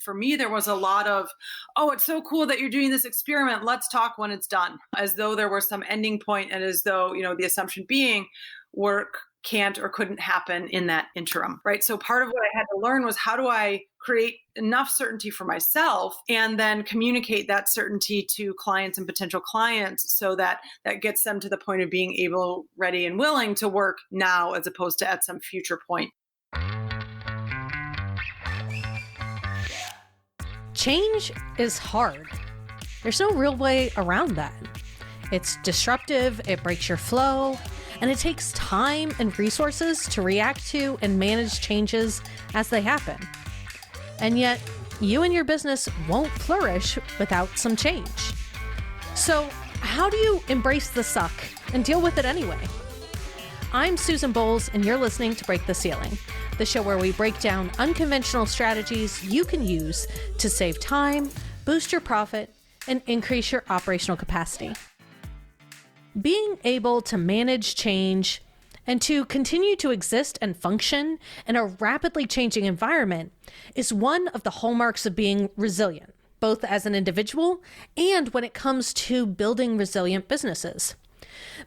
for me, there was a lot of, oh, it's so cool that you're doing this experiment. Let's talk when it's done, as though there was some ending point and as though, the assumption being work can't or couldn't happen in that interim, right? So part of what I had to learn was, how do I create enough certainty for myself and then communicate that certainty to clients and potential clients so that that gets them to the point of being able, ready, and willing to work now as opposed to at some future point. Change is hard. There's no real way around that. It's disruptive, it breaks your flow, and it takes time and resources to react to and manage changes as they happen. And yet, you and your business won't flourish without some change. So, how do you embrace the suck and deal with it anyway? I'm Susan Bowles, and you're listening to Break the Ceiling, the show where we break down unconventional strategies you can use to save time, boost your profit, and increase your operational capacity. Being able to manage change and to continue to exist and function in a rapidly changing environment is one of the hallmarks of being resilient, both as an individual and when it comes to building resilient businesses.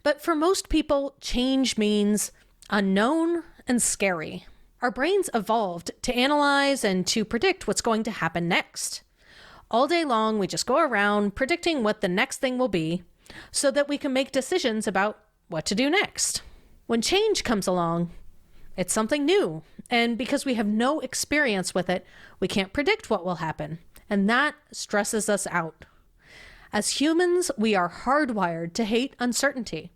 But for most people, change means unknown and scary. Our brains evolved to analyze and to predict what's going to happen next. All day long, we just go around predicting what the next thing will be so that we can make decisions about what to do next. When change comes along, it's something new. And because we have no experience with it, we can't predict what will happen. And that stresses us out. As humans, we are hardwired to hate uncertainty.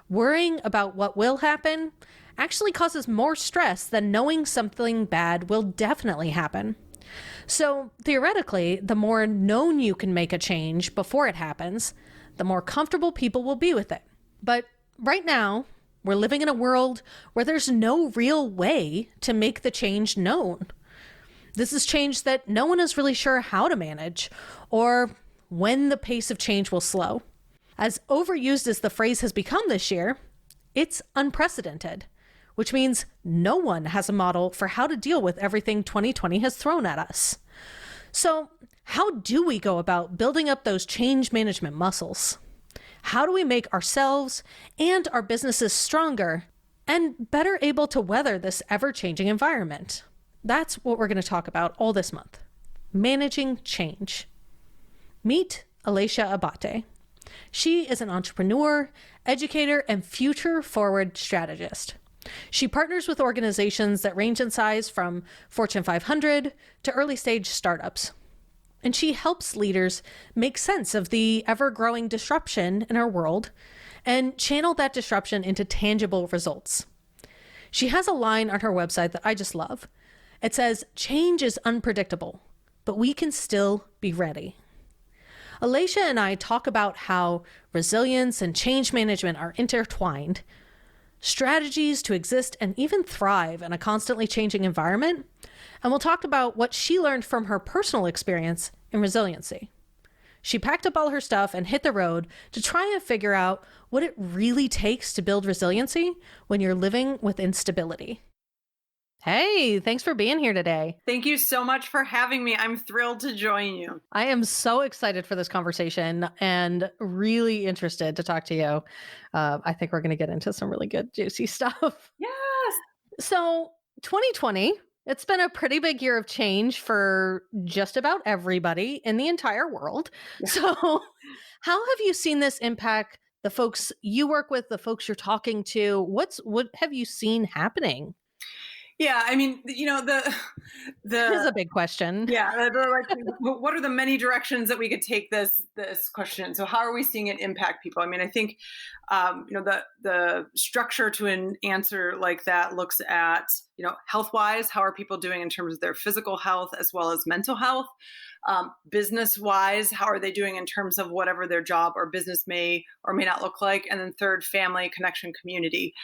Worrying about what will happen actually causes more stress than knowing something bad will definitely happen. So theoretically, the more known you can make a change before it happens, the more comfortable people will be with it. But right now, we're living in a world where there's no real way to make the change known. This is change that no one is really sure how to manage or when the pace of change will slow. As overused as the phrase has become this year, it's unprecedented, which means no one has a model for how to deal with everything 2020 has thrown at us. So, how do we go about building up those change management muscles? How do we make ourselves and our businesses stronger and better able to weather this ever-changing environment? That's what we're going to talk about all this month. Managing change. Meet Elatia Abate. She is an entrepreneur, educator, and future-forward strategist. She partners with organizations that range in size from Fortune 500 to early-stage startups. And she helps leaders make sense of the ever-growing disruption in our world and channel that disruption into tangible results. She has a line on her website that I just love. It says, "Change is unpredictable, but we can still be ready." Elatia and I talk about how resilience and change management are intertwined, strategies to exist and even thrive in a constantly changing environment, and we'll talk about what she learned from her personal experience in resiliency. She packed up all her stuff and hit the road to try and figure out what it really takes to build resiliency when you're living with instability. Hey, thanks for being here today. Thank you so much for having me. I'm thrilled to join you. I am so excited for this conversation and really interested to talk to you. I think we're going to get into some really good, juicy stuff. Yes. So 2020, it's been a pretty big year of change for just about everybody in the entire world. Yeah. So how have you seen this impact the folks you work with, the folks you're talking to? What have you seen happening? Yeah, I mean, the is a big question. Yeah, what are the many directions that we could take this question? So how are we seeing it impact people? I mean, I think the structure to an answer like that looks at health-wise, how are people doing in terms of their physical health as well as mental health? Business-wise, how are they doing in terms of whatever their job or business may or may not look like? And then third, family, connection, community.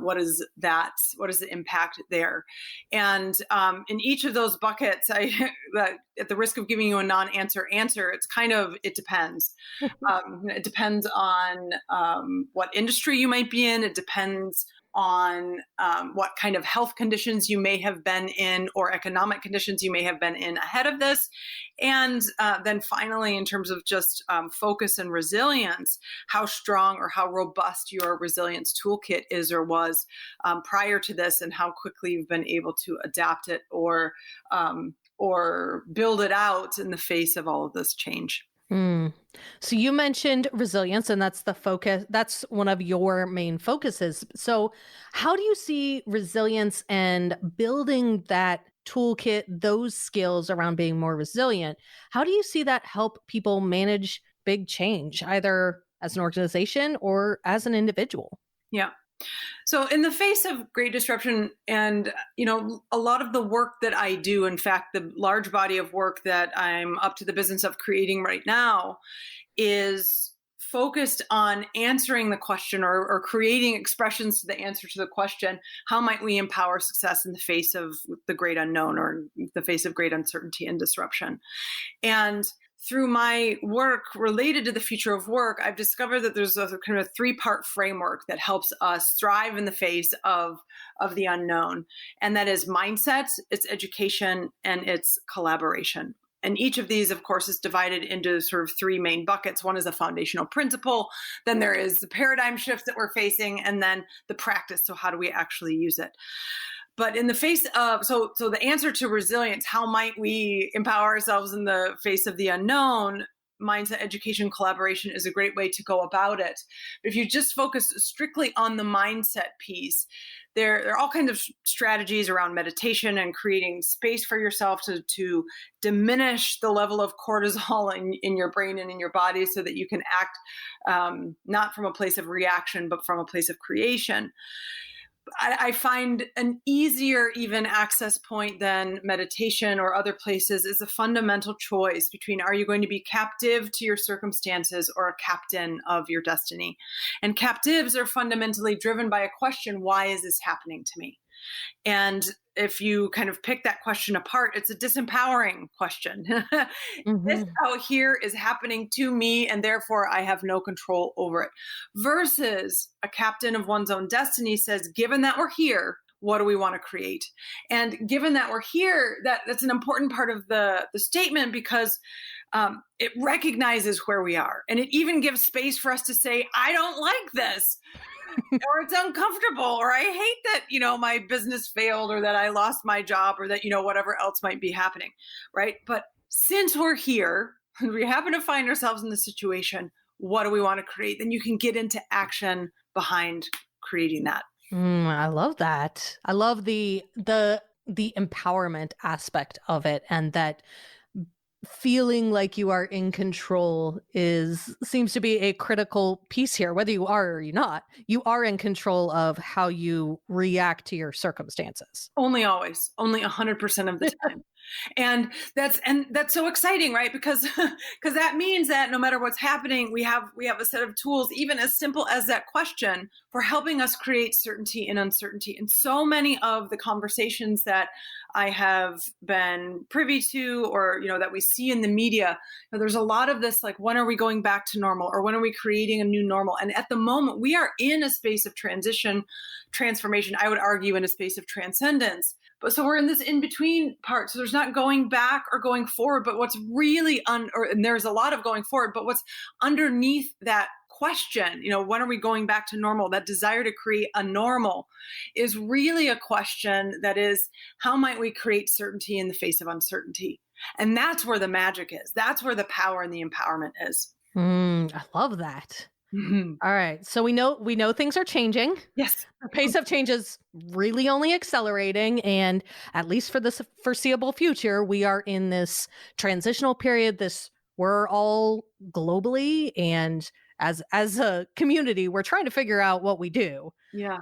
What is that? What is the impact there? And in each of those buckets, at the risk of giving you a non-answer answer, it depends. It depends on what industry you might be in. It depends on what kind of health conditions you may have been in or economic conditions you may have been in ahead of this. And then finally, in terms of just focus and resilience, how strong or how robust your resilience toolkit is or was prior to this, and how quickly you've been able to adapt it or build it out in the face of all of this change. Mm. So you mentioned resilience, and that's the focus. That's one of your main focuses. So how do you see resilience and building that toolkit, those skills around being more resilient? How do you see that help people manage big change, either as an organization or as an individual? Yeah. So in the face of great disruption and, a lot of the work that I do, in fact, the large body of work that I'm up to the business of creating right now is focused on answering the question or creating expressions to the answer to the question, how might we empower success in the face of the great unknown or the face of great uncertainty and disruption? And through my work related to the future of work, I've discovered that there's a kind of a three-part framework that helps us thrive in the face of the unknown. And that is mindset, it's education, and it's collaboration. And each of these, of course, is divided into sort of three main buckets. One is a foundational principle. Then there is the paradigm shift that we're facing, and then the practice. So how do we actually use it? But in the face of, so the answer to resilience, how might we empower ourselves in the face of the unknown? Mindset, education, collaboration is a great way to go about it. But if you just focus strictly on the mindset piece, there are all kinds of strategies around meditation and creating space for yourself to diminish the level of cortisol in your brain and in your body so that you can act not from a place of reaction, but from a place of creation. I find an easier even access point than meditation or other places is a fundamental choice between, are you going to be captive to your circumstances or a captain of your destiny? And captives are fundamentally driven by a question, why is this happening to me? And if you kind of pick that question apart, it's a disempowering question. This out here is happening to me, and therefore I have no control over it. Versus a captain of one's own destiny says, given that we're here, what do we want to create? And given that we're here, that's an important part of the statement, because it recognizes where we are. And it even gives space for us to say, I don't like this. Or it's uncomfortable, or I hate that, my business failed, or that I lost my job, or that, whatever else might be happening, right? But since we're here, and we happen to find ourselves in this situation, what do we want to create? Then you can get into action behind creating that. I love that. I love the empowerment aspect of it, and that feeling like you are in control seems to be a critical piece here. Whether you are or you're not, you are in control of how you react to your circumstances. Only always, only 100% of the time. And that's so exciting, right? Because that means that no matter what's happening, we have a set of tools, even as simple as that question, for helping us create certainty in uncertainty. And so many of the conversations that I have been privy to, or that we see in the media, there's a lot of this, like, when are we going back to normal, or when are we creating a new normal? And at the moment, we are in a space of transformation. I would argue in a space of transcendence. But so we're in this in-between part. So there's not going back or going forward, but what's really and there's a lot of going forward, but what's underneath that question, when are we going back to normal? That desire to create a normal is really a question that is, how might we create certainty in the face of uncertainty? And that's where the magic is. That's where the power and the empowerment is. I love that. All right. So we know things are changing. Yes. The pace of change is really only accelerating. And at least for the foreseeable future, we are in this transitional period. We're all globally, and as a community, we're trying to figure out what we do. Yeah.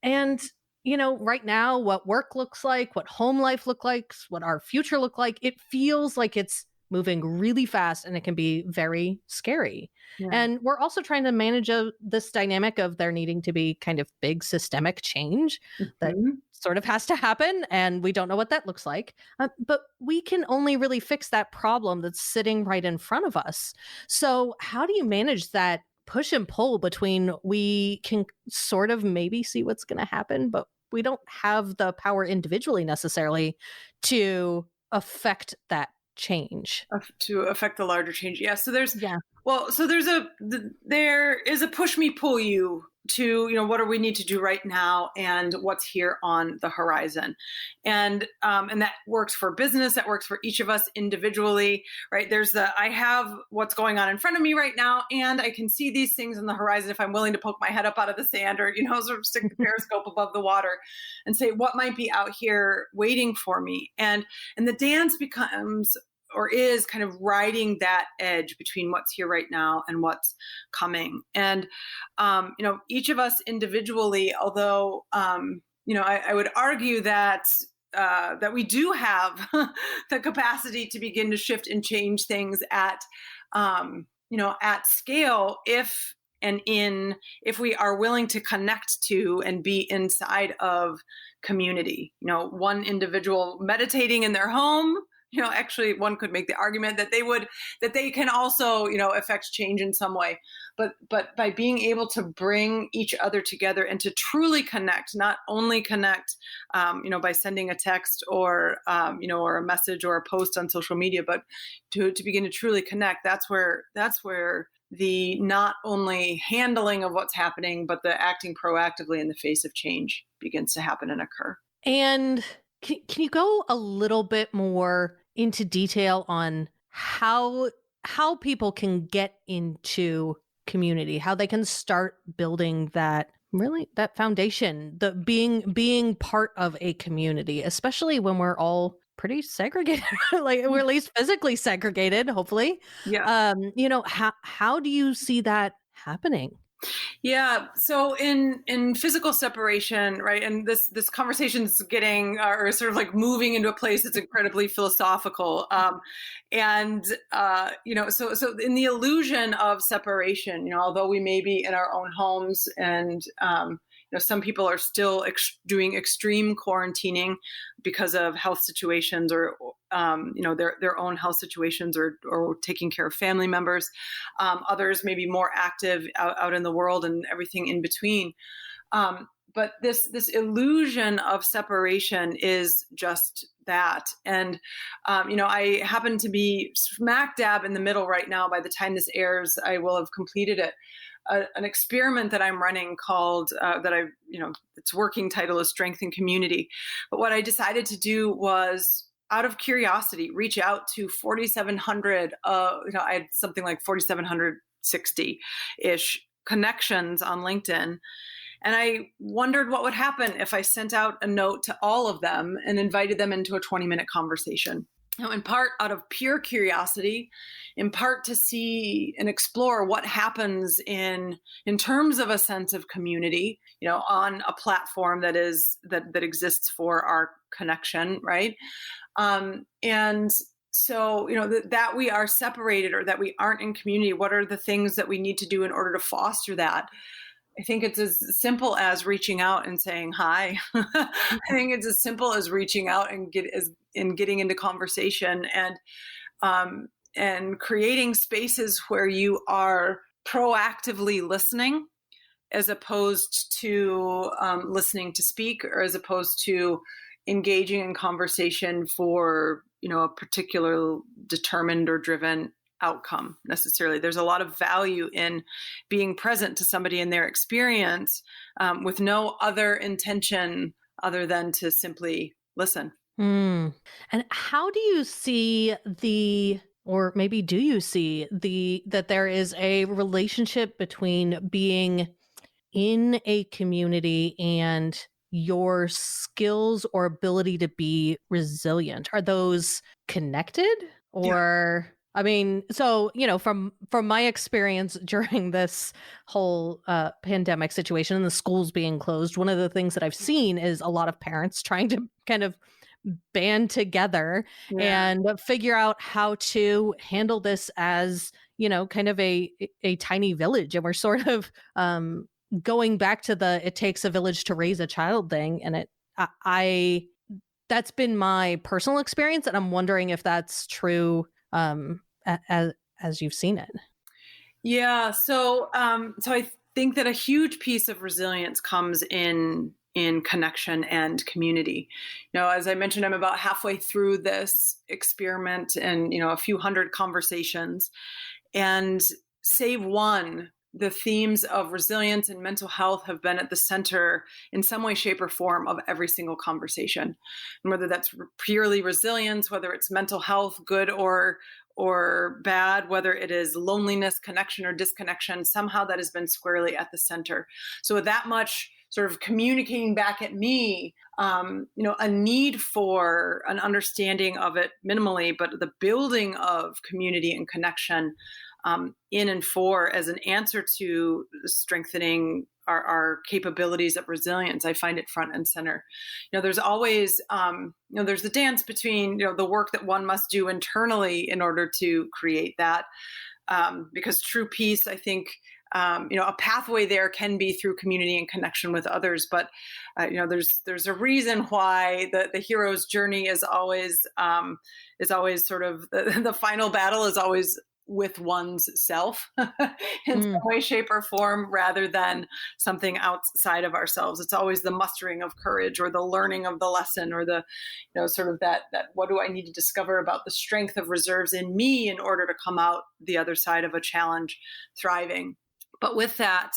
And right now, what work looks like, what home life looks like, what our future look like, it feels like it's moving really fast, and it can be very scary. Yeah. And we're also trying to manage this dynamic of there needing to be kind of big systemic change that sort of has to happen, and we don't know what that looks like. But we can only really fix that problem that's sitting right in front of us. So how do you manage that push and pull between we can sort of maybe see what's going to happen, but we don't have the power individually necessarily to affect that change. To affect the larger change. Yeah. So Yeah. there is a push me pull you to, what do we need to do right now and what's here on the horizon. And that works for business. That works for each of us individually, right? I have what's going on in front of me right now, and I can see these things on the horizon if I'm willing to poke my head up out of the sand or, sort of stick the periscope above the water and say, what might be out here waiting for me? And the dance becomes, or is, kind of riding that edge between what's here right now and what's coming. And, each of us individually, although, I would argue that we do have the capacity to begin to shift and change things at scale if we are willing to connect to and be inside of community. One individual meditating in their home, actually one could make the argument that they can also, affect change in some way, but by being able to bring each other together and to truly connect, not only connect, by sending a text or, or a message or a post on social media, but to begin to truly connect. That's where the not only handling of what's happening, but the acting proactively in the face of change begins to happen and occur. And can you go a little bit more into detail on how people can get into community, how they can start building that foundation, the being part of a community, especially when we're all pretty segregated, like we're at least physically segregated, hopefully. Yeah. How do you see that happening? Yeah. So in physical separation, right, and this conversation is getting or sort of like moving into a place that's incredibly philosophical, so in the illusion of separation, although we may be in our own homes and some people are still doing extreme quarantining because of health situations or their own health situations or taking care of family members. Others may be more active out in the world and everything in between. But this illusion of separation is just that. And, I happen to be smack dab in the middle right now. By the time this airs, I will have completed it. An experiment that I'm running called its working title is Strength and Community. But what I decided to do was, out of curiosity, reach out to 4,700. I had something like 4,760-ish connections on LinkedIn. And I wondered what would happen if I sent out a note to all of them and invited them into a 20-minute conversation. In part out of pure curiosity, in part to see and explore what happens in terms of a sense of community, on a platform that exists for our connection, right? And so, that we are separated or that we aren't in community, what are the things that we need to do in order to foster that? I think it's as simple as reaching out and saying hi. I think it's as simple as reaching out and getting into conversation and creating spaces where you are proactively listening, as opposed to listening to speak, or as opposed to engaging in conversation for a particular determined or driven outcome necessarily. There's a lot of value in being present to somebody in their experience with no other intention other than to simply listen. And how do you see or maybe do you see that there is a relationship between being in a community and your skills or ability to be resilient? Are those connected? Or yeah. I mean, so, from my experience during this whole pandemic situation and the schools being closed, one of the things that I've seen is a lot of parents trying to kind of band together and figure out how to handle this as, kind of a tiny village. And we're sort of going back to the it takes a village to raise a child thing. And that's been my personal experience. And I'm wondering if that's true as you've seen it. Yeah. So I think that a huge piece of resilience comes in connection and community. As I mentioned, I'm about halfway through this experiment and, a few hundred conversations. And save one, the themes of resilience and mental health have been at the center in some way, shape, or form of every single conversation. And whether that's purely resilience, whether it's mental health, good or bad, whether it is loneliness, connection, or disconnection, somehow that has been squarely at the center. So with that much sort of communicating back at me, a need for an understanding of it minimally, but the building of community and connection in and for as an answer to strengthening our capabilities of resilience. I find it front and center. There's always, there's the dance between, the work that one must do internally in order to create that. Because true peace, I think, a pathway there can be through community and connection with others. But, there's a reason why the hero's journey is always sort of the final battle is always with one's self in some way, shape, or form, rather than something outside of ourselves. It's always the mustering of courage or the learning of the lesson or the, sort of that what do I need to discover about the strength of reserves in me in order to come out the other side of a challenge thriving. But with that,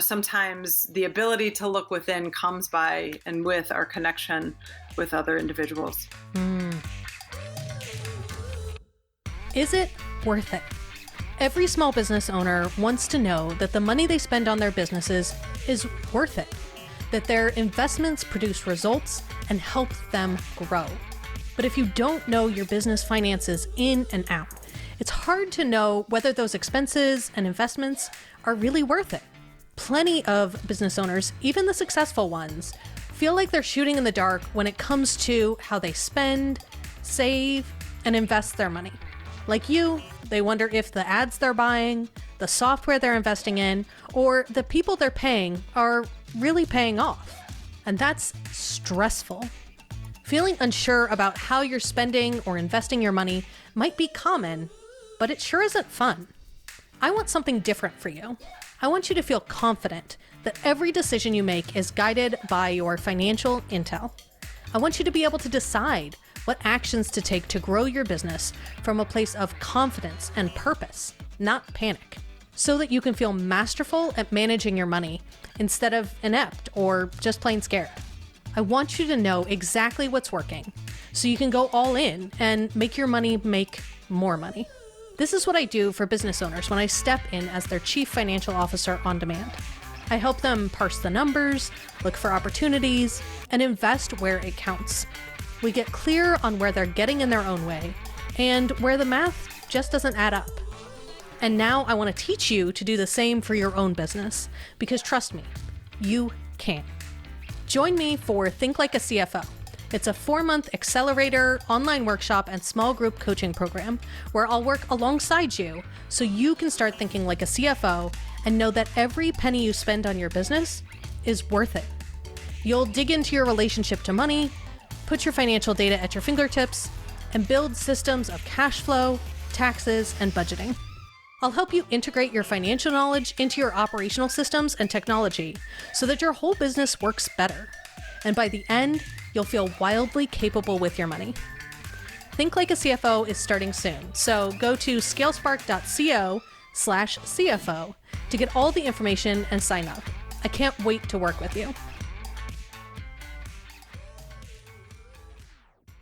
sometimes the ability to look within comes by and with our connection with other individuals. Is it worth it? Every small business owner wants to know that the money they spend on their businesses is worth it, that their investments produce results and help them grow. But if you don't know your business finances in and out, it's hard to know whether those expenses and investments are really worth it. Plenty of business owners, even the successful ones, feel like they're shooting in the dark when it comes to how they spend, save, and invest their money. Like you, they wonder if the ads they're buying, the software they're investing in, or the people they're paying are really paying off. And that's stressful. Feeling unsure about how you're spending or investing your money might be common, but it sure isn't fun. I want something different for you. I want you to feel confident that every decision you make is guided by your financial intel. I want you to be able to decide what actions to take to grow your business from a place of confidence and purpose, not panic, so that you can feel masterful at managing your money instead of inept or just plain scared. I want you to know exactly what's working so you can go all in and make your money make more money. This is what I do for business owners when I step in as their chief financial officer on demand. I help them parse the numbers, look for opportunities, and invest where it counts. We get clear on where they're getting in their own way and where the math just doesn't add up. And now I want to teach you to do the same for your own business, because trust me, you can. Join me for Think Like a CFO. It's a 4-month accelerator, online workshop, and small group coaching program where I'll work alongside you so you can start thinking like a CFO and know that every penny you spend on your business is worth it. You'll dig into your relationship to money, put your financial data at your fingertips, and build systems of cash flow, taxes, and budgeting. I'll help you integrate your financial knowledge into your operational systems and technology so that your whole business works better. And by the end, you'll feel wildly capable with your money. Think Like a CFO is starting soon, so go to scalespark.co/CFO to get all the information and sign up. I can't wait to work with you.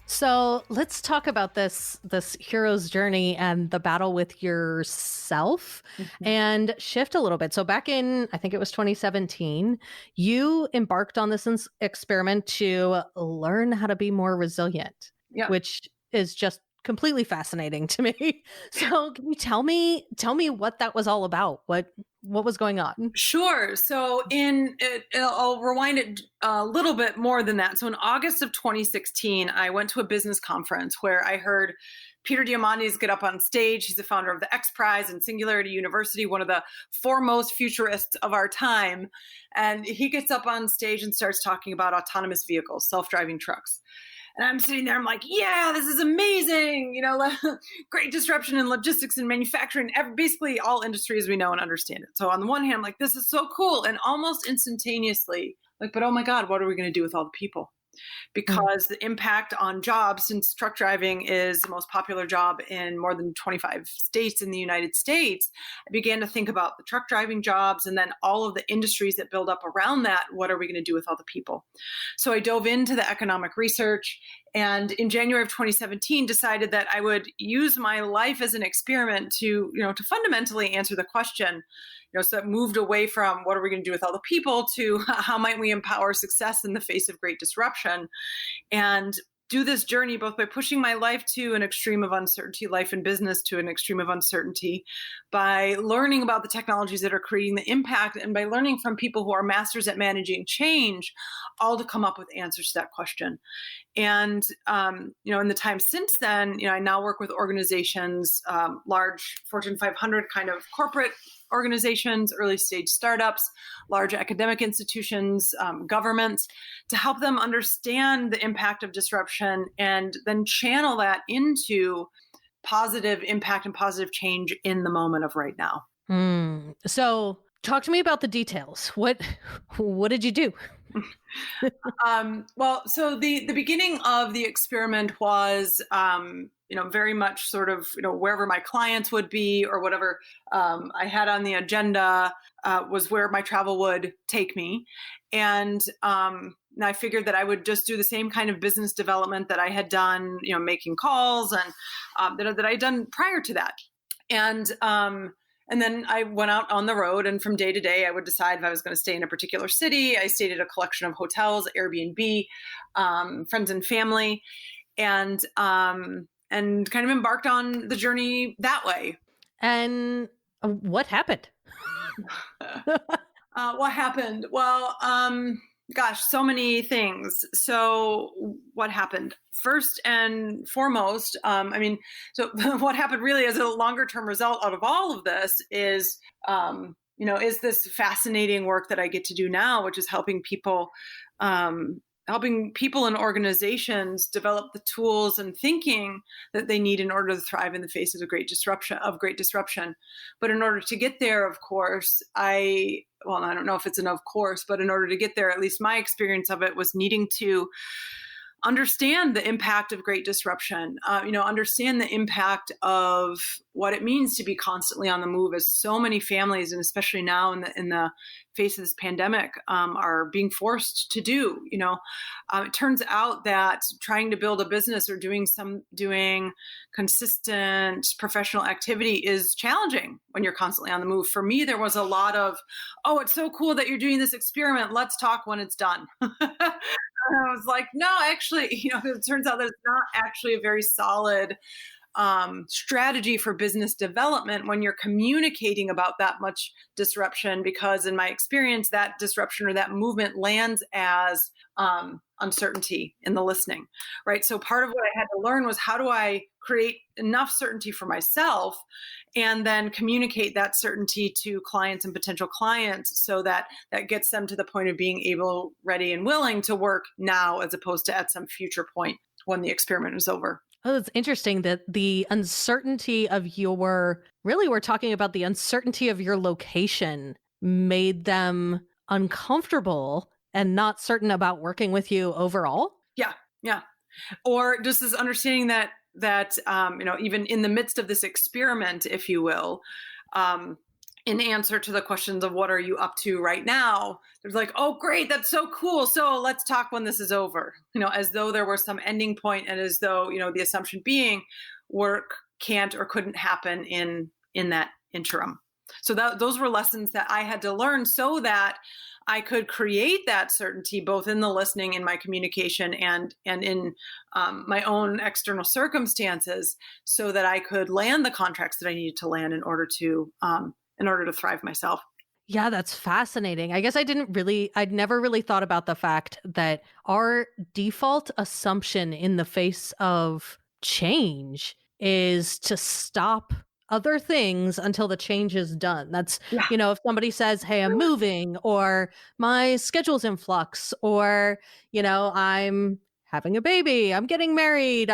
So let's talk about this hero's journey and the battle with yourself and shift a little bit. So back in, I think it was 2017, you embarked on this experiment to learn how to be more resilient, which is just completely fascinating to me. So can you tell me what that was all about? What was going on? Sure. So I'll rewind it a little bit more than that. So in August of 2016, I went to a business conference where I heard Peter Diamandis get up on stage. He's the founder of the X Prize and Singularity University, one of the foremost futurists of our time. And he gets up on stage and starts talking about autonomous vehicles, self-driving trucks. And I'm sitting there, I'm like, yeah, this is amazing. Great disruption in logistics and manufacturing, basically all industries we know and understand it. So on the one hand, I'm like, this is so cool. And almost instantaneously, like, but oh my God, what are we going to do with all the people? Mm. Because the impact on jobs, since truck driving is the most popular job in more than 25 states in the United States, I began to think about the truck driving jobs and then all of the industries that build up around that. What are we going to do with all the people? So I dove into the economic research, and in January of 2017 decided that I would use my life as an experiment to fundamentally answer the question. So that moved away from what are we going to do with all the people to how might we empower success in the face of great disruption, and do this journey both by pushing my life to an extreme of uncertainty, life and business to an extreme of uncertainty, by learning about the technologies that are creating the impact, and by learning from people who are masters at managing change, all to come up with answers to that question. And, in the time since then, I now work with organizations, large Fortune 500 kind of corporate organizations, early stage startups, large academic institutions, governments, to help them understand the impact of disruption and then channel that into positive impact and positive change in the moment of right now. So talk to me about the details. What did you do? Well, so the beginning of the experiment was, very much sort of, wherever my clients would be or whatever I had on the agenda was where my travel would take me. And I figured that I would just do the same kind of business development that I had done, making calls and that I had done prior to that. And then I went out on the road, and from day to day, I would decide if I was going to stay in a particular city. I stayed at a collection of hotels, Airbnb, friends and family, and kind of embarked on the journey that way. And what happened? What happened? Well, gosh, so many things. So what happened? First and foremost, so what happened really as a longer term result out of all of this is this fascinating work that I get to do now, which is helping people and organizations develop the tools and thinking that they need in order to thrive in the face of great disruption. But in order to get there, of course, I don't know if it's an of course, but in order to get there, at least my experience of it was needing to understand the impact of great disruption, understand the impact of what it means to be constantly on the move, as so many families, and especially now in the face of this pandemic, are being forced to do. It turns out that trying to build a business or doing consistent professional activity is challenging when you're constantly on the move. For me, there was a lot of, oh, it's so cool that you're doing this experiment. Let's talk when it's done. I was like, no, actually, it turns out that it's not actually a very solid strategy for business development when you're communicating about that much disruption, because in my experience, that disruption or that movement lands as uncertainty in the listening, right? So part of what I had to learn was, how do I create enough certainty for myself and then communicate that certainty to clients and potential clients, so that gets them to the point of being able, ready, and willing to work now, as opposed to at some future point when the experiment is over. Oh, it's interesting that the uncertainty of we're talking about the uncertainty of your location made them uncomfortable and not certain about working with you overall. Yeah. Or just this understanding that even in the midst of this experiment, if you will, in answer to the questions of what are you up to right now, there's like, oh, great, that's so cool. So let's talk when this is over, as though there was some ending point, and as though, the assumption being work can't or couldn't happen in that interim. So those were lessons that I had to learn so that I could create that certainty both in the listening, in my communication, and in my own external circumstances, so that I could land the contracts that I needed to land in order to thrive myself. Yeah, that's fascinating. I guess I'd never really thought about the fact that our default assumption in the face of change is to stop other things until the change is done. That's, if somebody says, hey, I'm moving, or my schedule's in flux, or, I'm having a baby, I'm getting married,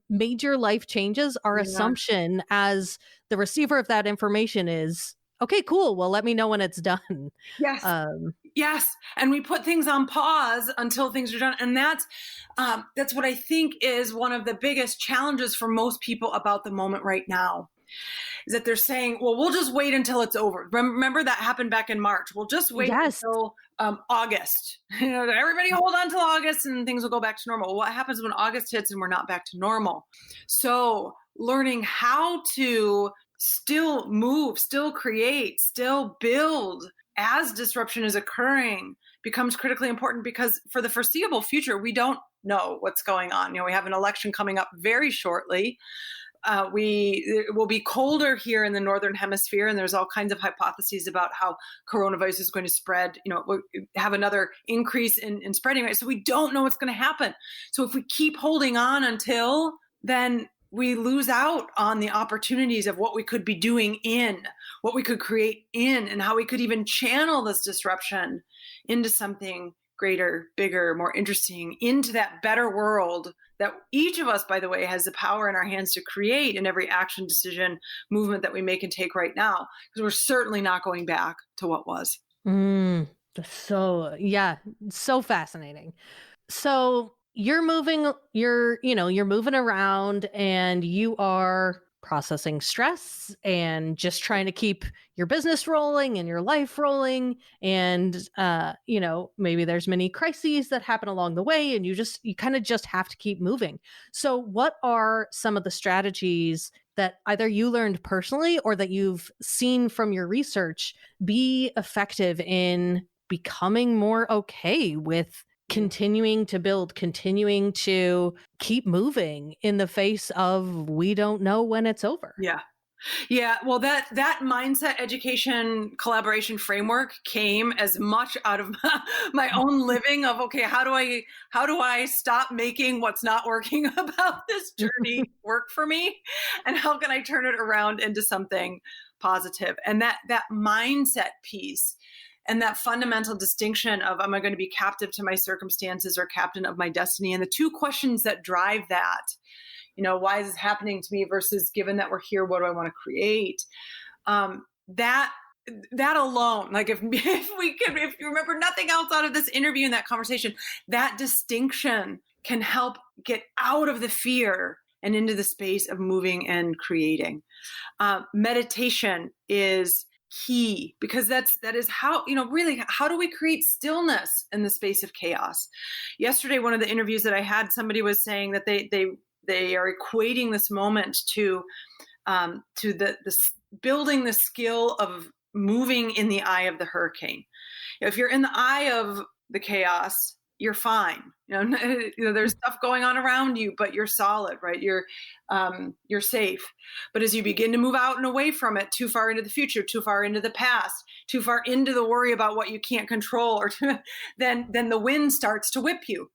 major life changes, our Yeah. assumption as the receiver of that information is, okay, cool. Well, let me know when it's done. Yes. Um, Yes, and we put things on pause until things are done, and that's what I think is one of the biggest challenges for most people about the moment right now. Is that they're saying, well, we'll just wait until it's over. Remember that happened back in March. We'll just wait yes. until August. Everybody hold on till August and things will go back to normal. What happens when August hits and we're not back to normal? So learning how to still move, still create, still build as disruption is occurring becomes critically important, because for the foreseeable future, we don't know what's going on. We have an election coming up very shortly. It will be colder here in the northern hemisphere, and there's all kinds of hypotheses about how coronavirus is going to spread. We'll have another increase in spreading rate. So we don't know what's going to happen. So if we keep holding on until then, we lose out on the opportunities of what we could be doing what we could create and how we could even channel this disruption into something greater, bigger, more interesting, into that better world that each of us, by the way, has the power in our hands to create in every action, decision, movement that we make and take right now, because we're certainly not going back to what was. So fascinating. So you're moving around, and you are processing stress and just trying to keep your business rolling and your life rolling. And, maybe there's many crises that happen along the way, and you kind of just have to keep moving. So what are some of the strategies that either you learned personally or that you've seen from your research be effective in becoming more okay with continuing to build, continuing to keep moving in the face of we don't know when it's over? Yeah. Yeah, well, that mindset education collaboration framework came as much out of my own living of, okay, how do I stop making what's not working about this journey work for me, and how can I turn it around into something positive? And that mindset piece and that fundamental distinction of, am I going to be captive to my circumstances or captain of my destiny? And the two questions that drive that, why is this happening to me versus, given that we're here, what do I want to create? That alone, like if you remember nothing else out of this interview and that conversation, that distinction can help get out of the fear and into the space of moving and creating. Meditation is key, because that is how, really, how do we create stillness in the space of chaos? Yesterday, one of the interviews that I had, somebody was saying that they are equating this moment to the building the skill of moving in the eye of the hurricane. If you're in the eye of the chaos, you're fine. There's stuff going on around you, but you're solid, right? You're safe. But as you begin to move out and away from it, too far into the future, too far into the past, too far into the worry about what you can't control, then the wind starts to whip you.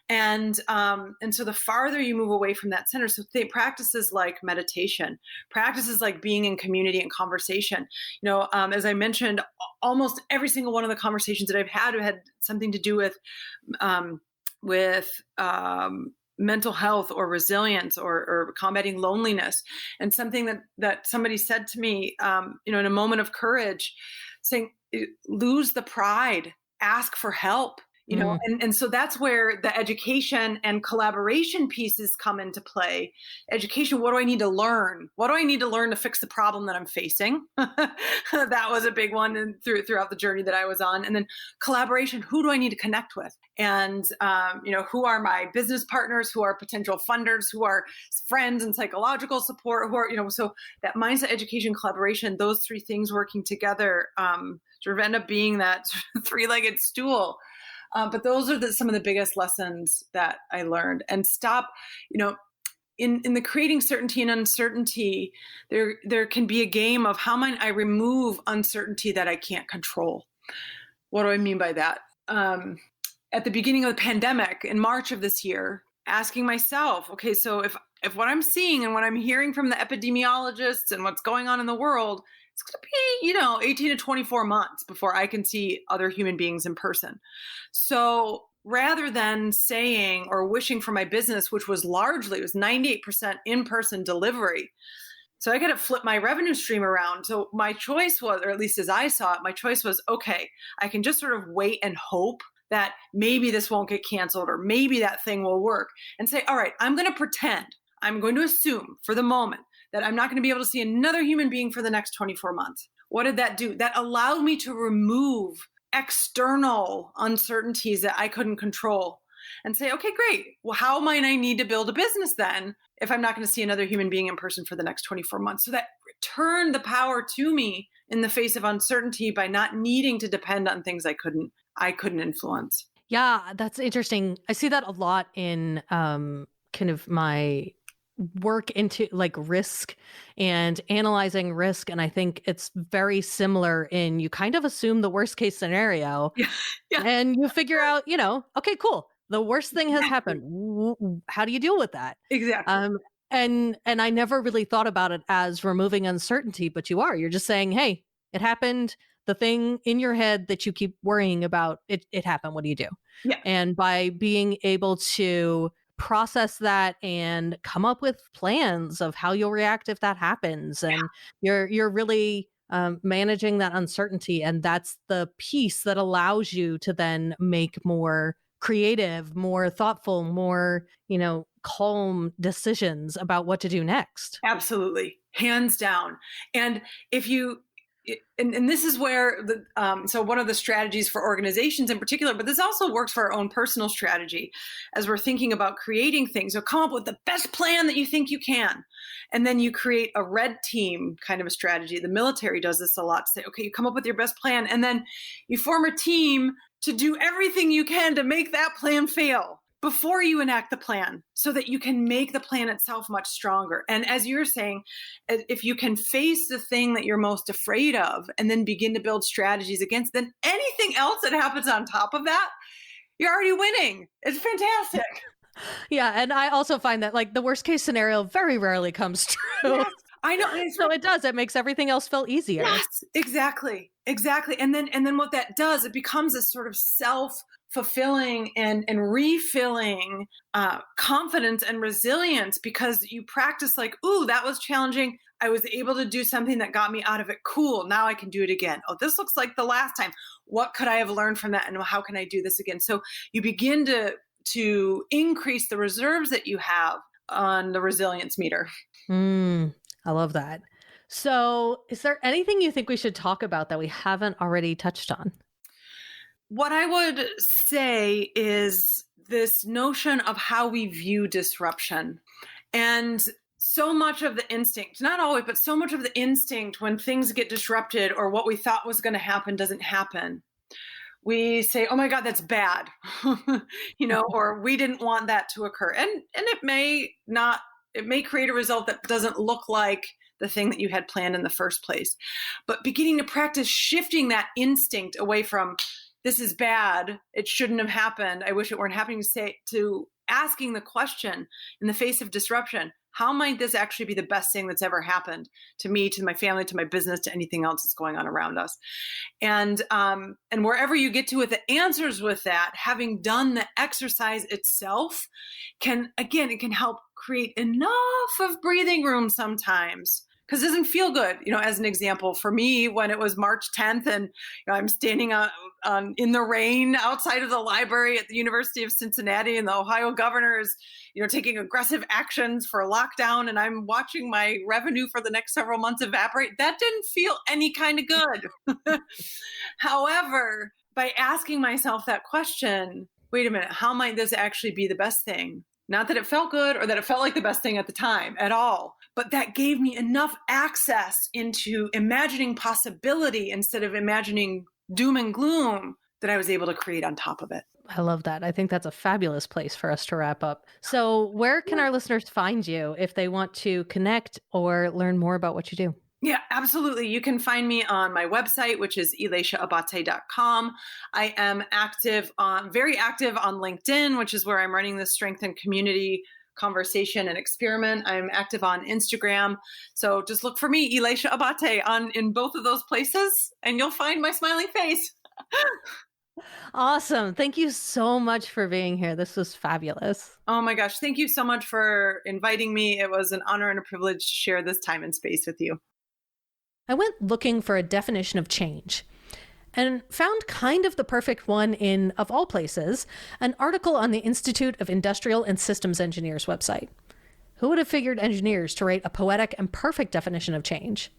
And so the farther you move away from that center, so practices like meditation, practices like being in community and conversation, as I mentioned, almost every single one of the conversations that I've had something to do with mental health or resilience or combating loneliness. And something that somebody said to me, in a moment of courage, saying, lose the pride, ask for help. And so that's where the education and collaboration pieces come into play. Education, what do I need to learn? What do I need to learn to fix the problem that I'm facing? That was a big one throughout the journey that I was on. And then collaboration, who do I need to connect with? And, who are my business partners? Who are potential funders? Who are friends and psychological support? Who are, so that mindset, education, collaboration, those three things working together, sort of end up being that three-legged stool. But those are some of the biggest lessons that I learned. And stop, in the creating certainty and uncertainty, there can be a game of how might I remove uncertainty that I can't control. What do I mean by that? At the beginning of the pandemic in March of this year, asking myself, okay, so if what I'm seeing and what I'm hearing from the epidemiologists and what's going on in the world, it's going to be, 18 to 24 months before I can see other human beings in person. So rather than saying or wishing for my business, which was largely, it was 98% in-person delivery. So I got to flip my revenue stream around. So my choice was, or at least as I saw it, my choice was, okay, I can just sort of wait and hope that maybe this won't get canceled or maybe that thing will work, and say, all right, I'm going to pretend, I'm going to assume for the moment that I'm not going to be able to see another human being for the next 24 months. What did that do? That allowed me to remove external uncertainties that I couldn't control and say, okay, great. Well, how might I need to build a business then if I'm not going to see another human being in person for the next 24 months? So that returned the power to me in the face of uncertainty by not needing to depend on things I couldn't influence. Yeah, that's interesting. I see that a lot in kind of my work into like risk and analyzing risk. And I think it's very similar in you kind of assume the worst case scenario Yeah. and you figure out, okay, cool. The worst thing has happened. How do you deal with that? Exactly. And I never really thought about it as removing uncertainty, but you're just saying, hey, it happened. The thing in your head that you keep worrying about, it happened. What do you do? Yeah. And by being able to process that and come up with plans of how you'll react if that happens, and you're really managing that uncertainty, and that's the piece that allows you to then make more creative, more thoughtful, more calm decisions about what to do next. Absolutely. Hands down. And if you, and this is where so one of the strategies for organizations in particular, but this also works for our own personal strategy as we're thinking about creating things. So come up with the best plan that you think you can. And then you create a red team kind of a strategy. The military does this a lot. Say, okay, you come up with your best plan and then you form a team to do everything you can to make that plan fail before you enact the plan so that you can make the plan itself much stronger. And as you're saying, if you can face the thing that you're most afraid of and then begin to build strategies against, then anything else that happens on top of that, you're already winning. It's fantastic. Yeah. And I also find that like the worst case scenario very rarely comes true. Yes, I know. So it does. It makes everything else feel easier. Yes, exactly. And then what that does, it becomes a sort of self-fulfilling and refilling confidence and resilience, because you practice like, ooh, that was challenging. I was able to do something that got me out of it. Cool. Now I can do it again. Oh, this looks like the last time. What could I have learned from that? And how can I do this again? So you begin to increase the reserves that you have on the resilience meter. I love that. So is there anything you think we should talk about that we haven't already touched on? What I would say is this notion of how we view disruption. And so much of the instinct, not always, but so much of the instinct when things get disrupted or what we thought was going to happen doesn't happen. We say, oh my God, that's bad, or we didn't want that to occur. And it may create a result that doesn't look like the thing that you had planned in the first place. But beginning to practice shifting that instinct away from, this is bad, it shouldn't have happened, I wish it weren't happening, to asking the question in the face of disruption, how might this actually be the best thing that's ever happened to me, to my family, to my business, to anything else that's going on around us? And wherever you get to with the answers with that, having done the exercise itself it can help create enough of breathing room sometimes. Because it doesn't feel good, as an example, for me, when it was March 10th and I'm standing in the rain outside of the library at the University of Cincinnati, and the Ohio governor is, taking aggressive actions for a lockdown, and I'm watching my revenue for the next several months evaporate. That didn't feel any kind of good. However, by asking myself that question, wait a minute, how might this actually be the best thing? Not that it felt good or that it felt like the best thing at the time at all, but that gave me enough access into imagining possibility instead of imagining doom and gloom that I was able to create on top of it. I love that. I think that's a fabulous place for us to wrap up. So where can our listeners find you if they want to connect or learn more about what you do? Yeah, absolutely. You can find me on my website, which is elatiaabate.com. I am very active on LinkedIn, which is where I'm running the strength and community conversation and experiment. I'm active on Instagram. So just look for me, Elatia Abate, in both of those places, and you'll find my smiling face. Awesome. Thank you so much for being here. This was fabulous. Oh my gosh. Thank you so much for inviting me. It was an honor and a privilege to share this time and space with you. I went looking for a definition of change and found kind of the perfect one in, of all places, an article on the Institute of Industrial and Systems Engineers website. Who would have figured engineers to write a poetic and perfect definition of change?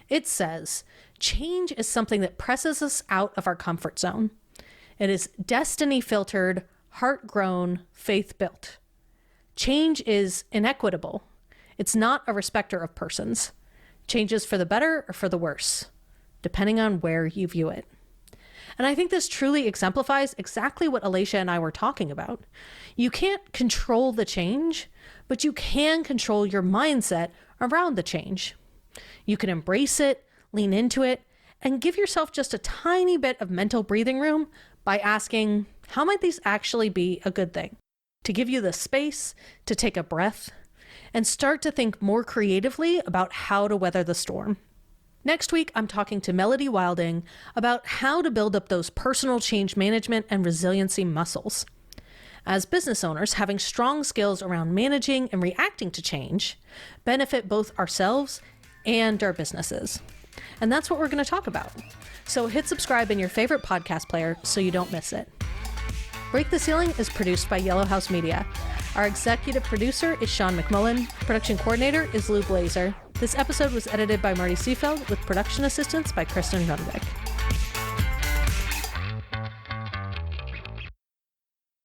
It says, change is something that presses us out of our comfort zone. It is destiny filtered, heart grown, faith built. Change is inequitable. It's not a respecter of persons. Change is for the better or for the worse, depending on where you view it. And I think this truly exemplifies exactly what Elatia and I were talking about. You can't control the change, but you can control your mindset around the change. You can embrace it, lean into it, and give yourself just a tiny bit of mental breathing room by asking, how might these actually be a good thing? To give you the space to take a breath and start to think more creatively about how to weather the storm. Next week, I'm talking to Melody Wilding about how to build up those personal change management and resiliency muscles. As business owners, having strong skills around managing and reacting to change benefit both ourselves and our businesses. And that's what we're going to talk about. So hit subscribe in your favorite podcast player so you don't miss it. Break the Ceiling is produced by Yellow House Media. Our executive producer is Sean McMullen. Production coordinator is Lou Blazer. This episode was edited by Marty Seefeld with production assistance by Kristen Runbeck.